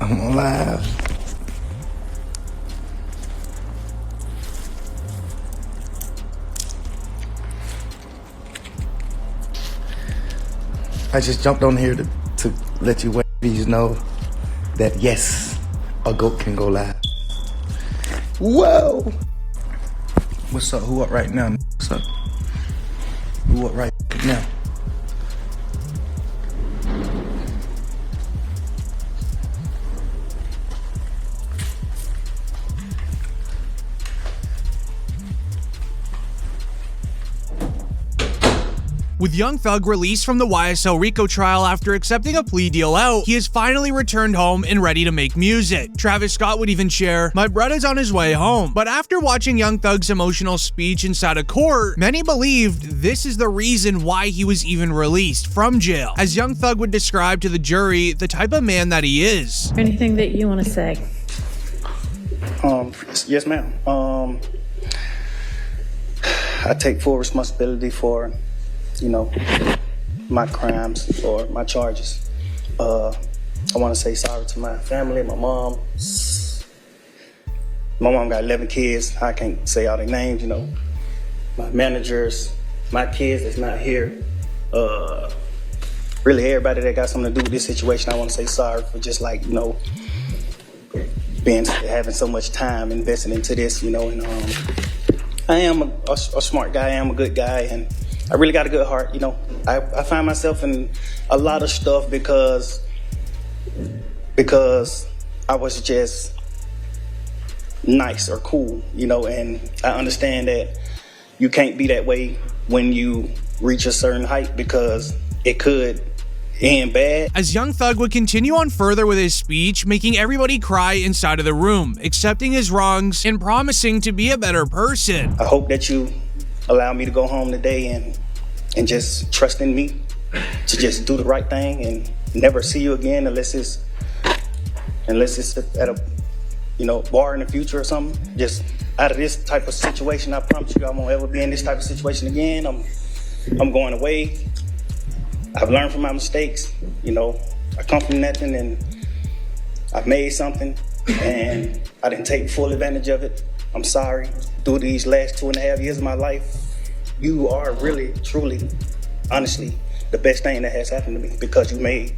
I'm alive. I just jumped on here to let you ladies know that yes, a goat can go live. Whoa! What's up? Who up right now? What's up? Who up right now? With Young Thug released from the YSL RICO trial after accepting a plea deal out, he has finally returned home and ready to make music. Travis Scott would even share, "My brother's on his way home." But after watching Young Thug's emotional speech inside a court, many believed this is the reason why he was even released from jail. As Young Thug would describe to the jury the type of man that he is. Anything that you want to say? Yes, ma'am. I take full responsibility for my crimes or my charges. I want to say sorry to my family, my mom. My mom got 11 kids. I can't say all their names, my managers, my kids that's not here. Really everybody that got something to do with this situation, I want to say sorry for just having so much time invested into this, and I am a smart guy, I am a good guy, and I really got a good heart, I find myself in a lot of stuff because I was just nice or cool, and I understand that you can't be that way when you reach a certain height because it could end bad. As Young Thug would continue on further with his speech, making everybody cry inside of the room, accepting his wrongs and promising to be a better person. I hope that you allow me to go home today and just trust in me to just do the right thing and never see you again unless it's at a bar in the future or something. Just out of this type of situation, I promise you I won't ever be in this type of situation again. I'm going away. I've learned from my mistakes. I come from nothing and I've made something and I didn't take full advantage of it. I'm sorry. Through these last 2.5 years of my life, you are really, truly, honestly, the best thing that has happened to me because you made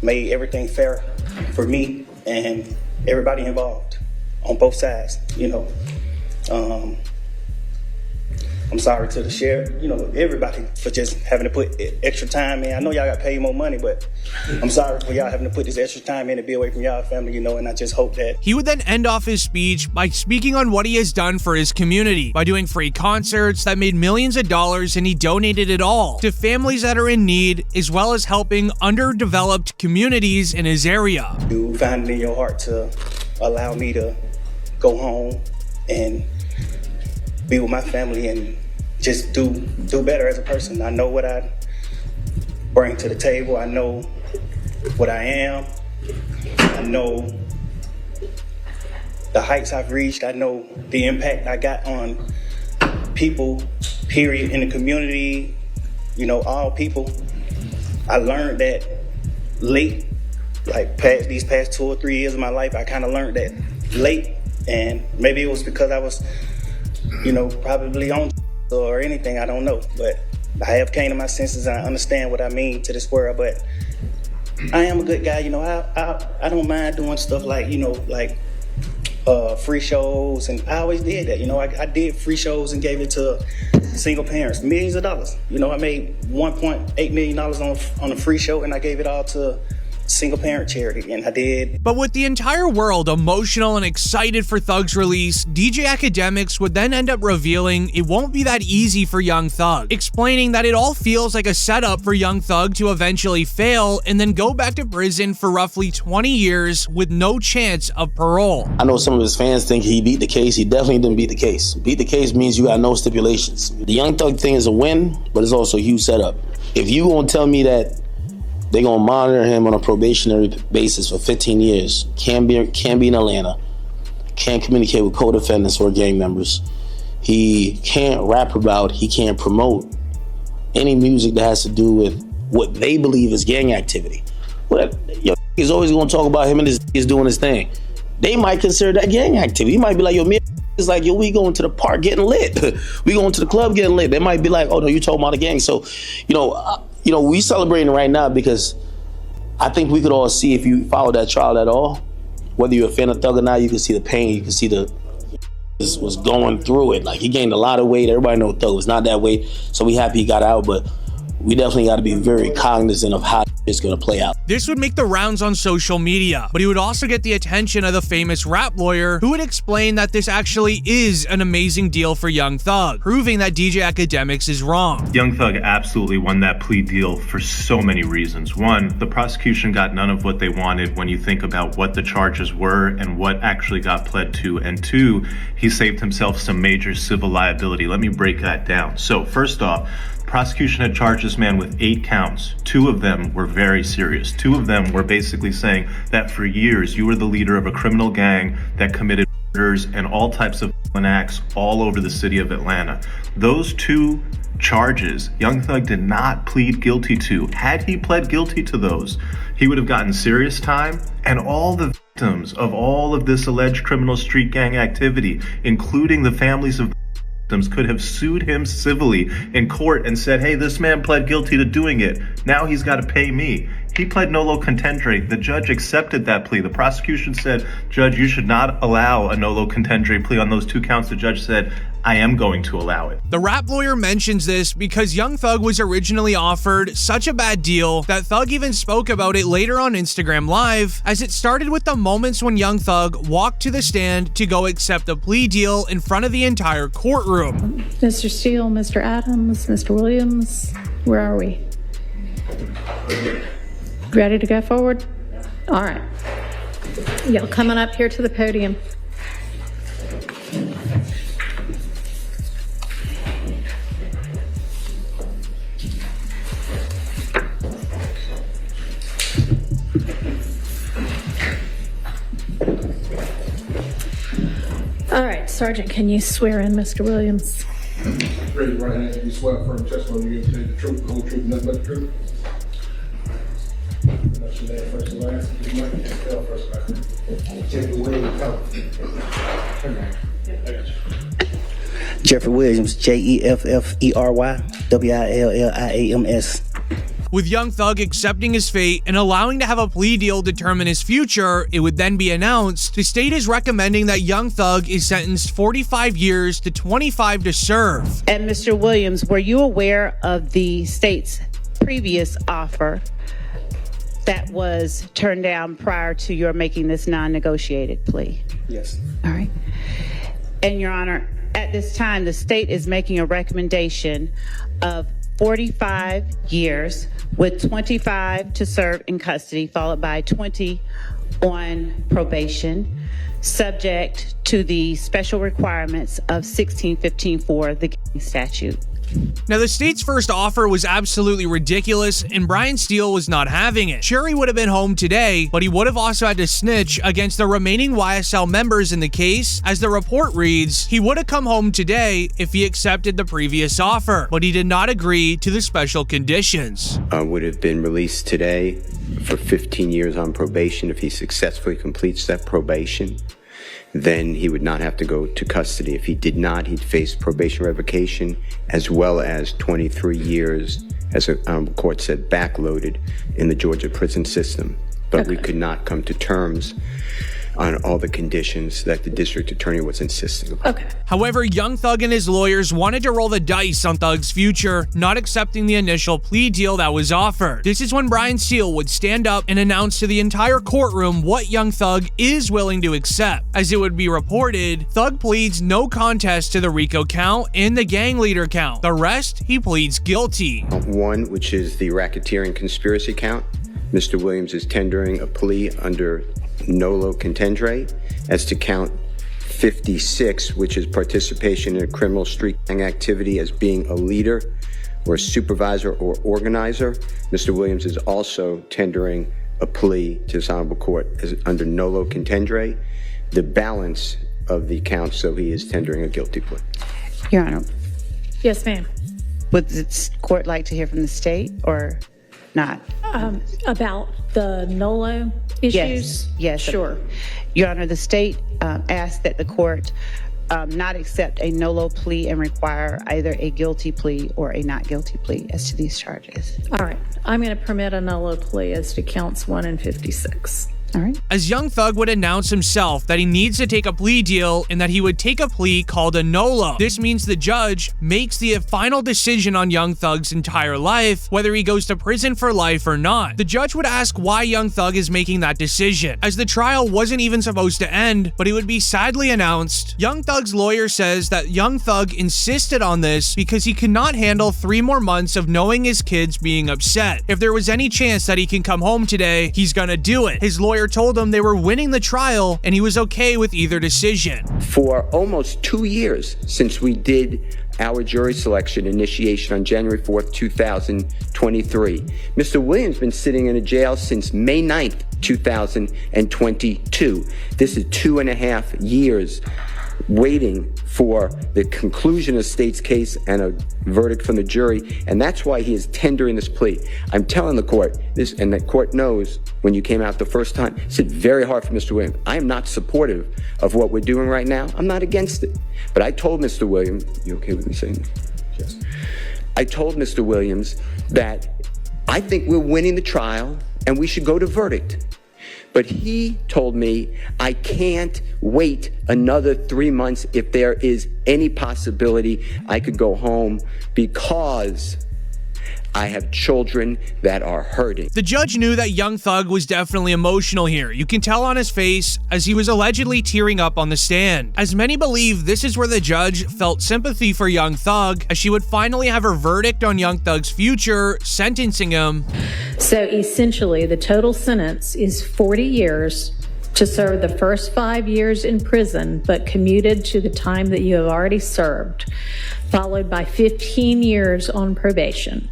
everything fair for me and everybody involved on both sides, I'm sorry to the sheriff, everybody for just having to put extra time in. I know y'all got paid more money, but I'm sorry for y'all having to put this extra time in to be away from y'all family, and I just hope that. He would then end off his speech by speaking on what he has done for his community, by doing free concerts that made millions of dollars, and he donated it all to families that are in need, as well as helping underdeveloped communities in his area. You find it in your heart to allow me to go home and be with my family and just do better as a person. I know what I bring to the table. I know what I am. I know the heights I've reached. I know the impact I got on people, period, in the community, all people. I learned that late, these past 2 or 3 years of my life, I kind of learned that late, and maybe it was because I was probably on or anything, I don't know. But I have came to my senses and I understand what I mean to this world. But I am a good guy, I don't mind doing stuff like free shows, and I always did that. I did free shows and gave it to single parents, millions of dollars. I made $1.8 million on a free show, and I gave it all to single parent charity, and I did. But with the entire world emotional and excited for Thug's release, DJ Academics would then end up revealing it won't be that easy for Young Thug, explaining that it all feels like a setup for Young Thug to eventually fail and then go back to prison for roughly 20 years with no chance of parole. I know some of his fans think he beat the case. He definitely didn't beat the case. Beat the case means you got no stipulations. The Young Thug thing is a win, but it's also a huge setup. If you gonna tell me that they're gonna monitor him on a probationary basis for 15 years, can't be in Atlanta, can't communicate with co-defendants or gang members, he can't rap about, he can't promote any music that has to do with what they believe is gang activity. Well, is always going to talk about him and his is doing his thing. They might consider that gang activity. He might be like, yo, me is like, yo, we going to the park getting lit. We going to the club getting lit. They might be like, oh no, you talking about the gang. So, we celebrating right now because I think we could all see, if you follow that trial at all, whether you're a fan of Thug or not, you can see the pain, you can see was going through it. Like, he gained a lot of weight. Everybody knows Thug was not that weight, so we happy he got out, but we definitely got to be very cognizant of how it's going to play out. This would make the rounds on social media, but he would also get the attention of the famous rap lawyer who would explain that this actually is an amazing deal for Young Thug, proving that DJ Academics is wrong. Young Thug absolutely won that plea deal for so many reasons. One, the prosecution got none of what they wanted when you think about what the charges were and what actually got pled to. And two, he saved himself some major civil liability. Let me break that down. So first off, prosecution had charged this man with 8 counts. 2 of them were very serious. 2 of them were basically saying that for years you were the leader of a criminal gang that committed murders and all types of acts all over the city of Atlanta. Those 2 charges Young Thug did not plead guilty to. Had he pled guilty to those, he would have gotten serious time, and all the victims of all of this alleged criminal street gang activity, including the families of could have sued him civilly in court and said, hey, this man pled guilty to doing it. Now he's got to pay me. He pled nolo contendere. The judge accepted that plea. The prosecution said, Judge, you should not allow a nolo contendere plea on those 2 counts. The judge said, I am going to allow it. The rap lawyer mentions this because Young Thug was originally offered such a bad deal that Thug even spoke about it later on Instagram Live, as it started with the moments when Young Thug walked to the stand to go accept a plea deal in front of the entire courtroom. Mr. Steele, Mr. Adams, Mr. Williams, where are we? Ready to go forward? All right. Y'all coming up here to the podium. All right, Sergeant, can you swear in Mr. Williams? Raise your right hand and you swear firm testimony you give to the truth, the whole truth, and nothing but the truth. That's your name, first and last. You might spell first and last. Jeffrey Williams. Jeffrey Williams, JEFFERY WILLIAMS. With Young Thug accepting his fate and allowing to have a plea deal determine his future, it would then be announced the state is recommending that Young Thug is sentenced 45 years to 25 to serve. And Mr. Williams, were you aware of the state's previous offer that was turned down prior to your making this non-negotiated plea? Yes. All right. And Your Honor, at this time, the state is making a recommendation of 45 years with 25 to serve in custody, followed by 20 on probation, subject to the special requirements of 1615 the gang statute. Now, the state's first offer was absolutely ridiculous, and Brian Steele was not having it. Sure, he would have been home today, but he would have also had to snitch against the remaining YSL members in the case. As the report reads, he would have come home today if he accepted the previous offer, but he did not agree to the special conditions. Would have been released today for 15 years on probation. If he successfully completes that probation, then he would not have to go to custody. If he did not, he'd face probation revocation as well as 23 years, as a court said, backloaded in the Georgia prison system. But we could not come to terms on all the conditions that the district attorney was insisting upon. However, Young Thug and his lawyers wanted to roll the dice on Thug's future, not accepting the initial plea deal that was offered. This is when Brian Steele would stand up and announce to the entire courtroom what Young Thug is willing to accept. As it would be reported, Thug pleads no contest to the RICO count and the gang leader count. The rest, he pleads guilty. One, which is the racketeering conspiracy count. Mr. Williams is tendering a plea under nolo contendere as to count 56, which is participation in a criminal street gang activity as being a leader or a supervisor or organizer. Mr. Williams is also tendering a plea to this honorable court as under nolo contendere. The balance of the counts, so he is tendering a guilty plea. Your Honor, Yes, ma'am. would the court like to hear from the state or not? About the NOLO issues? Yes. Sure. Your Honor, the state asked that the court not accept a NOLO plea and require either a guilty plea or a not guilty plea as to these charges. All right. I'm going to permit a NOLO plea as to counts 1 and 56. All right. As Young Thug would announce himself that he needs to take a plea deal and that he would take a plea called a NOLO. This means the judge makes the final decision on Young Thug's entire life, whether he goes to prison for life or not. The judge would ask why Young Thug is making that decision, as the trial wasn't even supposed to end, but it would be sadly announced. Young Thug's lawyer says that Young Thug insisted on this because he could not handle 3 more months of knowing his kids being upset. If there was any chance that he can come home today, he's gonna do it. His lawyer told him they were winning the trial and he was okay with either decision. For almost 2 years since we did our jury selection initiation on January 4th, 2023, Mr. Williams been sitting in a jail since May 9th, 2022. This is 2.5 years waiting for the conclusion of the state's case and a verdict from the jury, and that's why he is tendering this plea. I'm telling the court this, and the court knows when you came out the first time, it's very hard for Mr. Williams. I am not supportive of what we're doing right now. I'm not against it. But I told Mr. Williams, you okay with me saying that? Yes. I told Mr. Williams that I think we're winning the trial and we should go to verdict. But he told me I can't wait another 3 months if there is any possibility I could go home because I have children that are hurting. The judge knew that Young Thug was definitely emotional here. You can tell on his face as he was allegedly tearing up on the stand. As many believe, this is where the judge felt sympathy for Young Thug, as she would finally have her verdict on Young Thug's future, sentencing him. So essentially, the total sentence is 40 years to serve the first 5 years in prison, but commuted to the time that you have already served, followed by 15 years on probation,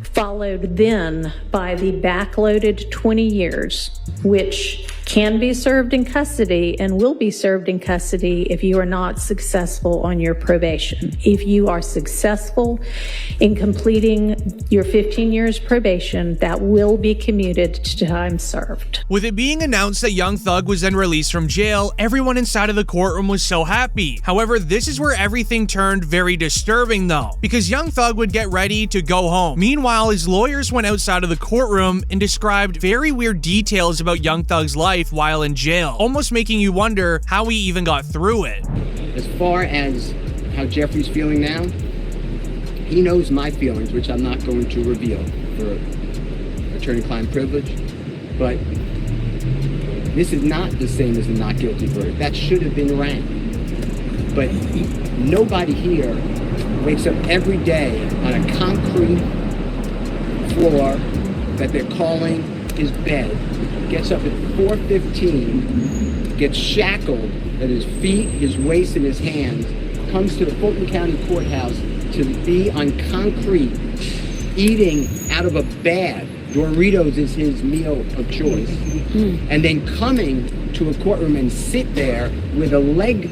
followed then by the backloaded 20 years, which can be served in custody and will be served in custody if you are not successful on your probation. If you are successful in completing your 15 years probation, that will be commuted to time served. With it being announced that Young Thug was then released from jail, everyone inside of the courtroom was so happy. However, this is where everything turned very disturbing though, because Young Thug would get ready to go home. Meanwhile, his lawyers went outside of the courtroom and described very weird details about Young Thug's life while in jail, almost making you wonder how he even got through it. As far as how Jeffrey's feeling now, he knows my feelings, which I'm not going to reveal for attorney-client privilege, but this is not the same as a not guilty verdict. That should have been rang. But nobody here wakes up every day on a concrete floor that they're calling his bed, gets up at 4:15, gets shackled at his feet, his waist, and his hands, comes to the Fulton County Courthouse to be on concrete, eating out of a bag. Doritos is his meal of choice. And then coming to a courtroom and sit there with a leg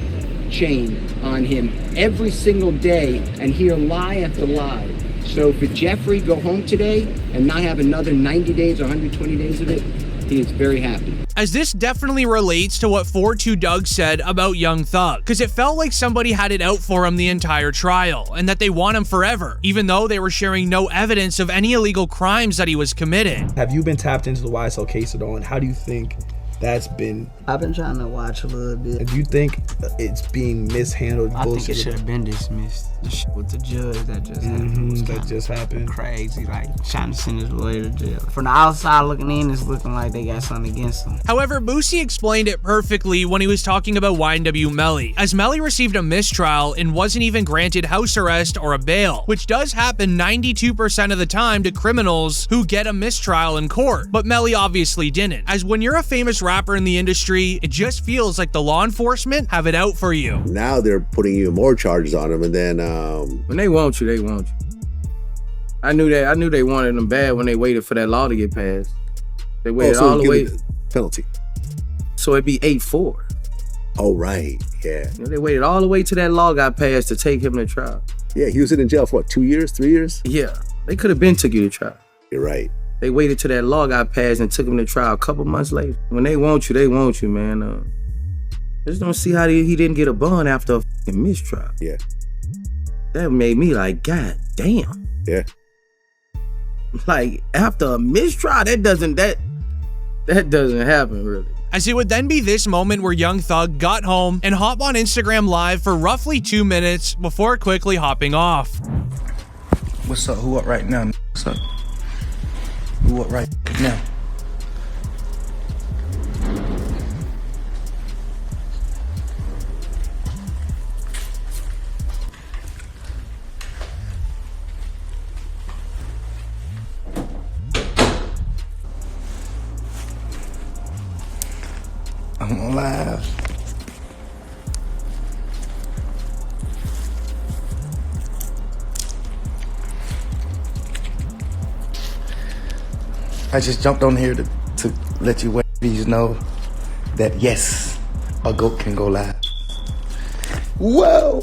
chain on him every single day and hear lie after lie. So for Jeffrey go home today and not have another 90 days or 120 days of it, he is very happy. As this definitely relates to what 4-2 Doug said about Young Thug, because it felt like somebody had it out for him the entire trial, and that they want him forever, even though they were sharing no evidence of any illegal crimes that he was committing. Have you been tapped into the YSL case at all, and how do you think that's been? I've been trying to watch a little bit. Do you think it's being mishandled? I think it should have been dismissed. The shit with the judge that just happened. That just happened. Crazy, like trying to send his lawyer to jail. From the outside looking in, it's looking like they got something against him. However, Boosie explained it perfectly when he was talking about YNW Melly, as Melly received a mistrial and wasn't even granted house arrest or a bail, which does happen 92% of the time to criminals who get a mistrial in court, but Melly obviously didn't. As when you're a famous rapper in the industry, it just feels like the law enforcement have it out for you. Now they're putting even more charges on him, and then when they want you, they want you. I knew they wanted him bad when they waited for that law to get passed. They waited all the way. Penalty. So it'd be 8-4. Oh right, yeah. You know, they waited all the way till that law got passed to take him to trial. Yeah, he was in jail for what, 2 years, 3 years? Yeah, they could have been took you to trial. You're right. They waited till that law got passed and took him to trial a couple months later. When they want you, man. I just don't see how he didn't get a bond after a fucking mistrial. Yeah. That made me like, God damn. Yeah. Like, after a mistrial, that doesn't happen, really. As it would then be this moment where Young Thug got home and hopped on Instagram Live for roughly 2 minutes before quickly hopping off. What's up? Who up right now? What's up? Who up right now? I'm on live. I just jumped on here to let you YSL know that yes, a goat can go live. Whoa!